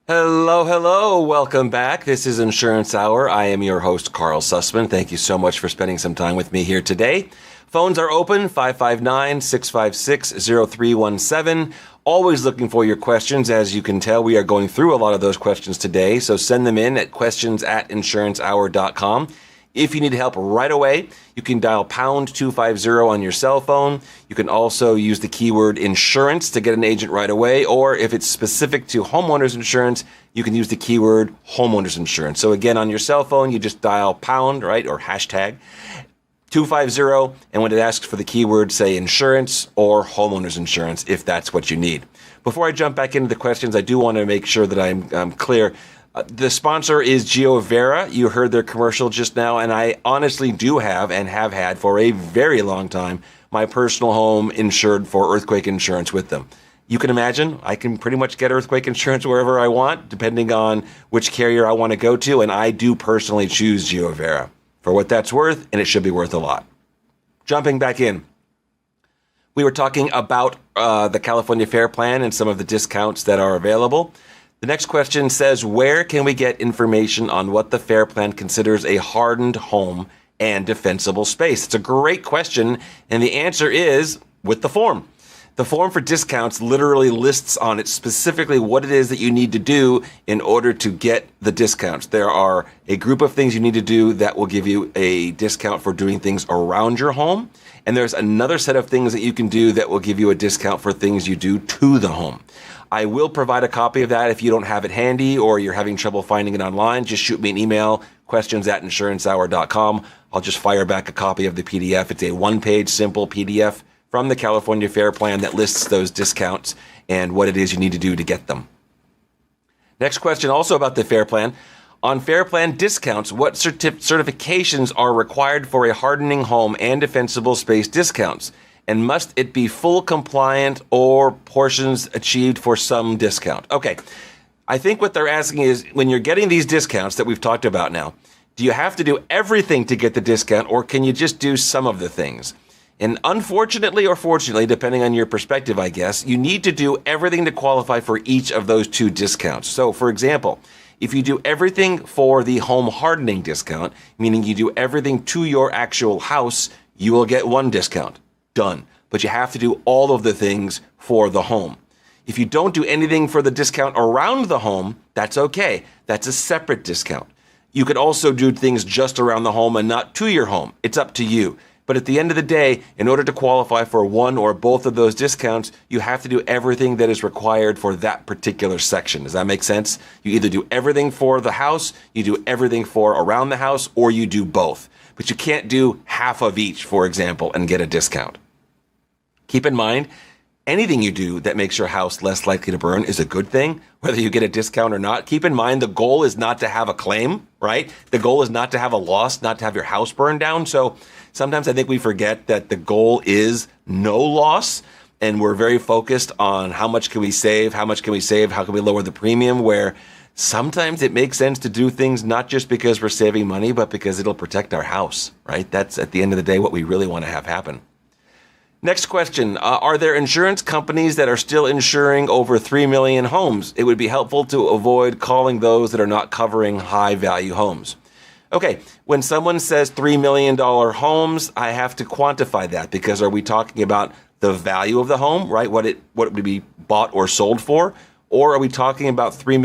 Hello, hello. Welcome back. This is Insurance Hour. I am your host, Carl Sussman. Thank you so much for spending some time with me here today. Phones are open, 559-656-0317. Always looking for your questions. As you can tell, we are going through a lot of those questions today, so send them in at questions@insurancehour.com. If you need help right away, you can dial pound 250 on your cell phone. You can also use the keyword insurance to get an agent right away. Or if it's specific to homeowners insurance, you can use the keyword homeowners insurance. So again, on your cell phone, you just dial pound, right, or hashtag 250. And when it asks for the keyword, say insurance or homeowners insurance, if that's what you need. Before I jump back into the questions, I do want to make sure that I'm clear. The sponsor is GeoVera. You heard their commercial just now, and I honestly do have and have had for a very long time my personal home insured for earthquake insurance with them. You can imagine I can pretty much get earthquake insurance wherever I want, depending on which carrier I want to go to, and I do personally choose GeoVera for what that's worth, and it should be worth a lot. Jumping back in, we were talking about the California Fair Plan and some of the discounts that are available. The next question says, where can we get information on what the Fair Plan considers a hardened home and defensible space? It's a great question, and the answer is with the form. The form for discounts literally lists on it specifically what it is that you need to do in order to get the discounts. There are a group of things you need to do that will give you a discount for doing things around your home, and there's another set of things that you can do that will give you a discount for things you do to the home. I will provide a copy of that if you don't have it handy or you're having trouble finding it online. Just shoot me an email, questions@insurancehour.com. I'll just fire back a copy of the PDF. It's a one-page simple PDF from the California Fair Plan that lists those discounts and what it is you need to do to get them. Next question also about the Fair Plan. On Fair Plan discounts, what certifications are required for a hardening home and defensible space discounts? And must it be full compliant or portions achieved for some discount? Okay, I think what they're asking is, when you're getting these discounts that we've talked about now, do you have to do everything to get the discount, or can you just do some of the things? And unfortunately or fortunately, depending on your perspective, I guess, you need to do everything to qualify for each of those two discounts. So, for example, if you do everything for the home hardening discount, meaning you do everything to your actual house, you will get one discount. Done. But you have to do all of the things for the home. If you don't do anything for the discount around the home, that's okay. That's a separate discount. You could also do things just around the home and not to your home. It's up to you. But at the end of the day, in order to qualify for one or both of those discounts, you have to do everything that is required for that particular section. Does that make sense? You either do everything for the house, you do everything for around the house, or you do both. But you can't do half of each, for example, and get a discount. Keep in mind, anything you do that makes your house less likely to burn is a good thing, whether you get a discount or not. Keep in mind, the goal is not to have a claim, right? The goal is not to have a loss, not to have your house burned down. So sometimes I think we forget that the goal is no loss, and we're very focused on how much can we save, how can we lower the premium, where sometimes it makes sense to do things not just because we're saving money, but because it'll protect our house, right? That's at the end of the day what we really want to have happen. Next question. Are there insurance companies that are still insuring over 3 million homes? It would be helpful to avoid calling those that are not covering high value homes. Okay, when someone says $3 million homes, I have to quantify that, because are we talking about the value of the home, right? What it would be bought or sold for? Or are we talking about $3 million